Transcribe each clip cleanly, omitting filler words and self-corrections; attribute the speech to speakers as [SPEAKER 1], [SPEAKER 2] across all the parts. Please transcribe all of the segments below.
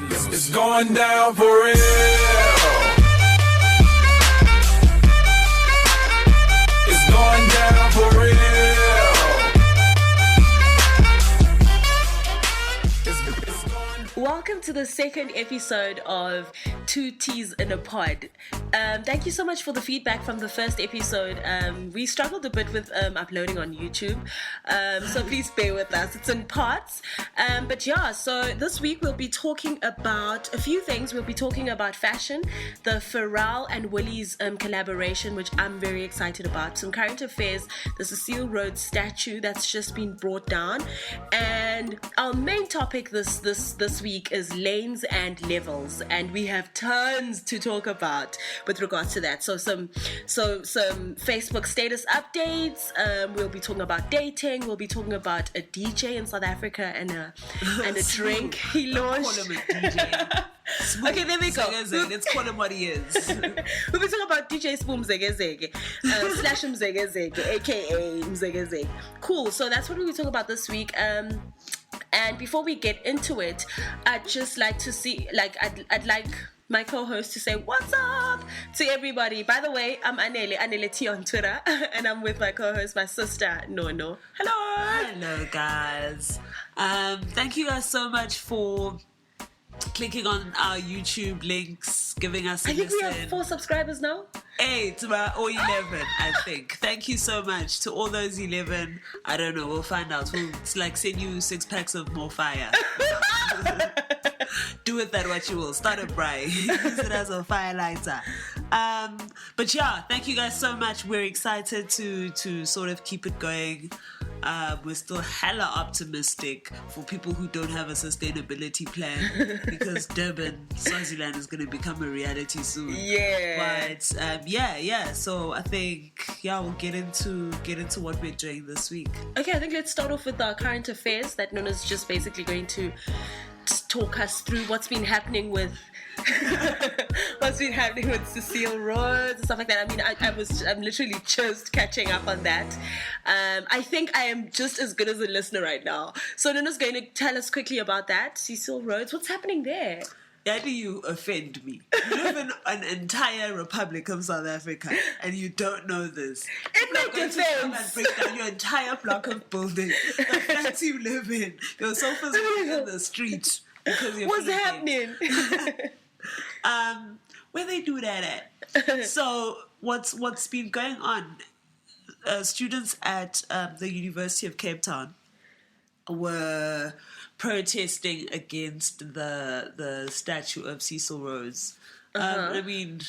[SPEAKER 1] It's going down for real. It's going down for real.
[SPEAKER 2] Welcome to the second episode of Two Teas in a Pod. Thank you so much for the feedback from the first episode. We struggled a bit with uploading on YouTube, so please bear with us. It's in parts. But yeah, so this week we'll be talking about a few things. We'll be talking about fashion, the Pharrell and Willie's collaboration, which I'm very excited about. Some current affairs, the Cecil Rhodes statue that's just been brought down. And our main topic this week is lanes and levels, and we have tons to talk about with regards to that. So some Facebook status updates. We'll be talking about dating. We'll be talking about a DJ in South Africa and a drink he launched.
[SPEAKER 3] Call him a DJ.
[SPEAKER 2] Okay, there we go.
[SPEAKER 3] Let's call him what he is.
[SPEAKER 2] We'll be talking about DJ Spoom Zege Zege, slash Mzege Zege, aka Mzege Zege. Cool. So that's what we'll be talking about this week. And before we get into it, I'd just like to see, I'd like my co-host to say what's up to everybody. By the way, I'm Anele T on Twitter, and I'm with my co-host, my sister, Nono.
[SPEAKER 3] Hello, guys. Thank you guys so much for clicking on our YouTube links, giving us a
[SPEAKER 2] I think
[SPEAKER 3] listen.
[SPEAKER 2] we have 4 subscribers now.
[SPEAKER 3] 8 or 11, I think. Thank you so much to all those 11. I don't know, we'll find out. We'll send you 6 packs of Mofaya. Do with that what you will. Start a braai. Use it as a fire lighter. But yeah, thank you guys so much. We're excited to sort of keep it going. We're still hella optimistic for people who don't have a sustainability plan, because Durban, Swaziland is going to become a reality soon.
[SPEAKER 2] Yeah.
[SPEAKER 3] But yeah. So I think we'll get into what we're doing this week.
[SPEAKER 2] Okay, I think let's start off with our current affairs that Nona's just basically going to talk us through what's been happening with Cecil Rhodes and stuff like that. I mean, I'm literally just catching up on that. I think I am just as good as a listener right now. So Nona's going to tell us quickly about that. Cecil Rhodes, what's happening there?
[SPEAKER 3] How do you offend me? You live in an entire Republic of South Africa and you don't know this.
[SPEAKER 2] In my defense,
[SPEAKER 3] come and break down your entire block of buildings, the flats you live in, your sofas in the street.
[SPEAKER 2] What's happening?
[SPEAKER 3] Where they do that at? So what's been going on? Students at the University of Cape Town were protesting against the statue of Cecil Rhodes. I mean,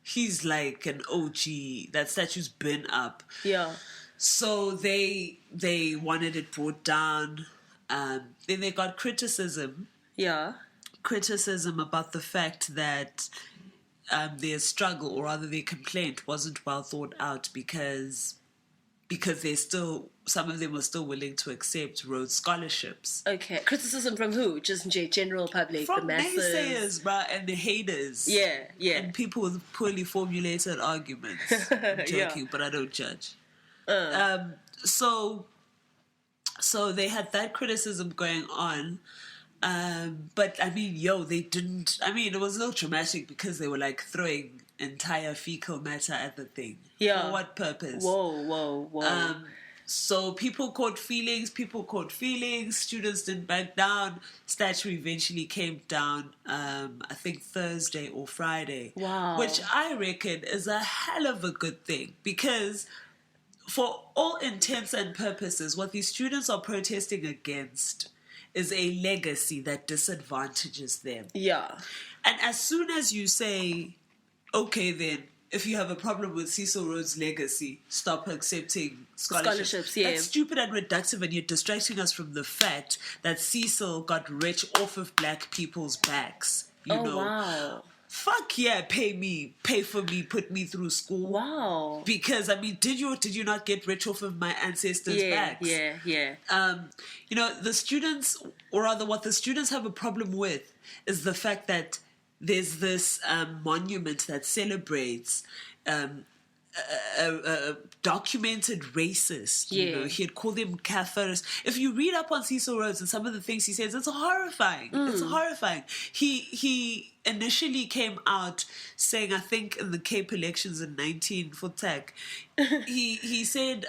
[SPEAKER 3] he's like an OG. That statue's been up.
[SPEAKER 2] Yeah.
[SPEAKER 3] So they wanted it brought down. Then they got criticism. Yeah. Criticism about the fact that their struggle, or rather their complaint, wasn't well thought out because some of them were still willing to accept Rhodes scholarships.
[SPEAKER 2] Okay. Criticism from who? Just general public,
[SPEAKER 3] from
[SPEAKER 2] the masses?
[SPEAKER 3] Naysayers, bruh, and the haters.
[SPEAKER 2] Yeah.
[SPEAKER 3] And people with poorly formulated arguments. I'm joking, but I don't judge. So they had that criticism going on. But I mean, they didn't. I mean, it was a little traumatic because they were like throwing entire fecal matter at the thing. Yeah. For what purpose?
[SPEAKER 2] Whoa.
[SPEAKER 3] So people caught feelings. Students didn't back down. Statue eventually came down, I think Thursday or Friday.
[SPEAKER 2] Wow.
[SPEAKER 3] Which I reckon is a hell of a good thing, because for all intents and purposes, what these students are protesting against is a legacy that disadvantages them. Yeah. And as soon as you say, okay then, if you have a problem with Cecil Rhodes' legacy, stop accepting scholarships. Yeah. That's stupid and reductive, and you're distracting us from the fact that Cecil got rich off of black people's backs. You know? Wow. Fuck yeah, pay for me, put me through school. Wow. Because, I mean, did you not get rich off of my ancestors' backs? Yeah. The students, or rather what the students have a problem with, is the fact that there's this monument that celebrates documented racist. You know, he'd call them Cathars. If you read up on Cecil Rhodes and some of the things he says, it's horrifying. It's horrifying. He initially came out saying, I think in the Cape elections in 19 for tech, he said,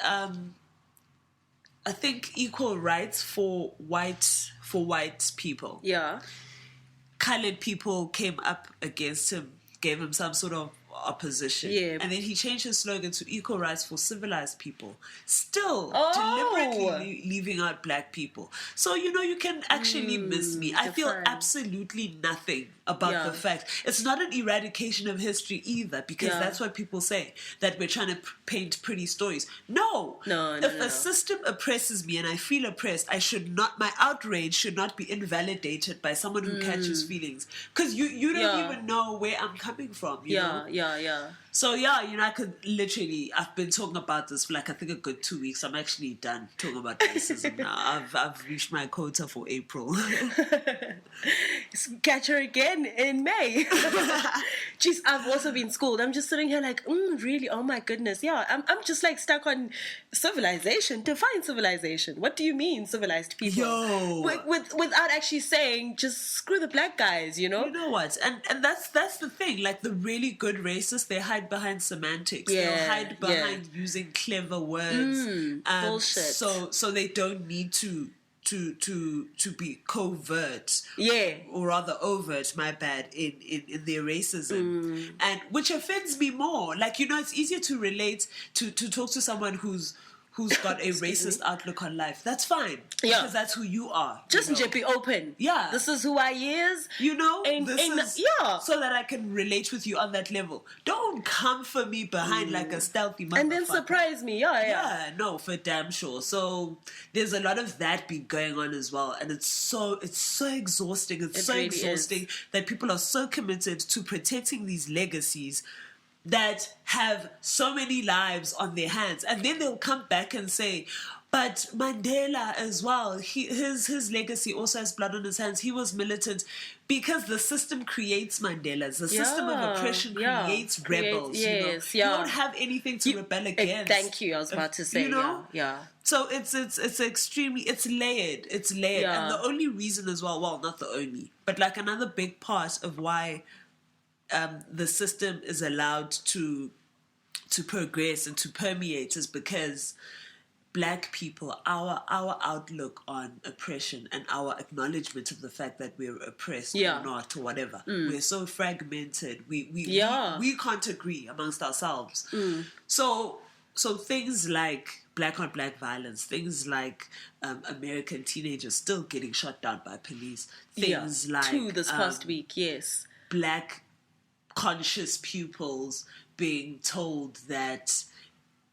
[SPEAKER 3] I think equal rights for white people.
[SPEAKER 2] Yeah.
[SPEAKER 3] Colored people came up against him, gave him some sort of opposition.
[SPEAKER 2] Yeah.
[SPEAKER 3] And then he changed his slogan to equal rights for civilized people. Still deliberately leaving out black people. So, you know, you can actually miss me. I feel absolutely nothing about the fact. It's not an eradication of history either, because that's what people say, that we're trying to paint pretty stories. No. If a system oppresses me and I feel oppressed, my outrage should not be invalidated by someone who catches feelings. Because you don't even know where I'm coming from, you know? So, you know, I've been talking about this for like, I think a good 2 weeks. I'm actually done talking about racism now. I've reached my quota for April.
[SPEAKER 2] Catch her again in May. Jeez, I've also been schooled. I'm just sitting here like, really? Oh my goodness. Yeah, I'm just like stuck on civilization. Define civilization. What do you mean, civilized people?
[SPEAKER 3] Yo.
[SPEAKER 2] Without actually saying, just screw the black guys, you know?
[SPEAKER 3] You know what? And that's the thing. Like, the really good racists, they hide behind semantics. They'll hide behind using clever words.
[SPEAKER 2] Bullshit.
[SPEAKER 3] So they don't need to be covert, or rather overt, my bad, in their racism, and which offends me more. Like, you know, it's easier to relate to talk to someone who's got a racist outlook on life. That's fine, because that's who you are.
[SPEAKER 2] Just be open.
[SPEAKER 3] Yeah,
[SPEAKER 2] this is who I is.
[SPEAKER 3] You know,
[SPEAKER 2] yeah,
[SPEAKER 3] so that I can relate with you on that level. Don't come for me behind like a stealthy motherfucker.
[SPEAKER 2] And then surprise me. Yeah,
[SPEAKER 3] no, for damn sure. So there's a lot of that be going on as well, and it's so exhausting. It's so really exhausting that people are so committed to protecting these legacies that have so many lives on their hands, and then they'll come back and say, but Mandela as well, his legacy also has blood on his hands. He was militant, because the system creates Mandelas. The system of oppression creates rebels. You don't have anything to rebel against.
[SPEAKER 2] Thank you. I was about to say.
[SPEAKER 3] You know? So it's extremely layered. It's layered, and the only reason as well not the only, but like another big part of why the system is allowed to progress and to permeate is because black people, our outlook on oppression and our acknowledgement of the fact that we're oppressed or not, or whatever, we're so fragmented. We can't agree amongst ourselves. So things like black on black violence, things like American teenagers still getting shot down by police, things like
[SPEAKER 2] 2 this past week,
[SPEAKER 3] black conscious pupils being told that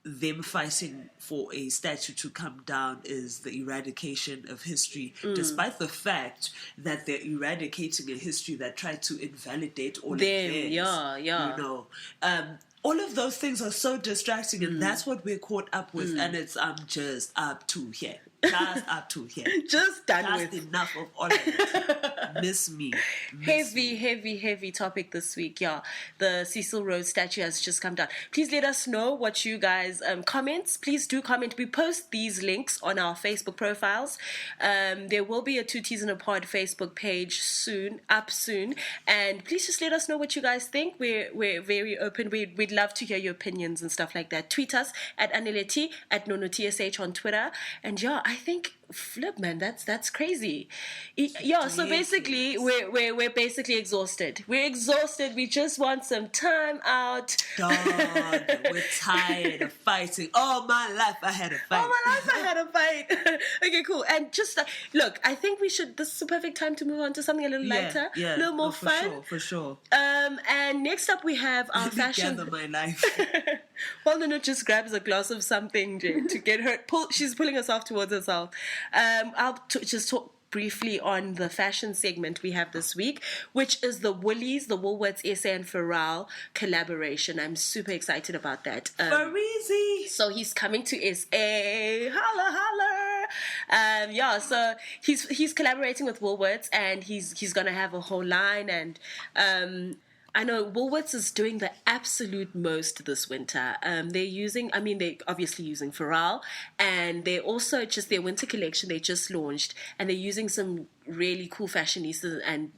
[SPEAKER 3] them fighting for a statue to come down is the eradication of history, despite the fact that they're eradicating a history that tried to invalidate all of theirs. You know, all of those things are so distracting, and that's what we're caught up with, and it's just up to here. Just up to here.
[SPEAKER 2] Just done with.
[SPEAKER 3] Just enough of all of it. Miss me.
[SPEAKER 2] Heavy topic this week. Yeah, the Cecil Rhodes statue has just come down. Please let us know what you guys comments. Please do comment. We post these links on our Facebook profiles. There will be a 2 T's in a Pod Facebook page soon, and please just let us know what you guys think. We're very open. We'd love to hear your opinions and stuff like that. Tweet us at Anileti, at NonoTSH on Twitter, and I think flip, man, that's crazy. So basically we're basically exhausted. We're exhausted. We just want some time out.
[SPEAKER 3] Dog, we're tired of fighting. All my life I had a fight.
[SPEAKER 2] Okay, cool. And just look, I think this is a perfect time to move on to something a little lighter, a little more fun.
[SPEAKER 3] For sure.
[SPEAKER 2] And next up we have our fashion.
[SPEAKER 3] Gather my life.
[SPEAKER 2] Well, Nunu just grabs a glass of something, Jane, to get her. She's pulling herself towards herself. I'll just talk briefly on the fashion segment we have this week, which is the Woolworths SA and Pharrell collaboration. I'm super excited about that.
[SPEAKER 3] Fareezy.
[SPEAKER 2] So he's coming to SA. Holla. So he's collaborating with Woolworths, and he's gonna have a whole line, and I know Woolworths is doing the absolute most this winter. They're obviously using Pharrell, and they're also just their winter collection they just launched, and they're using some really cool fashionistas and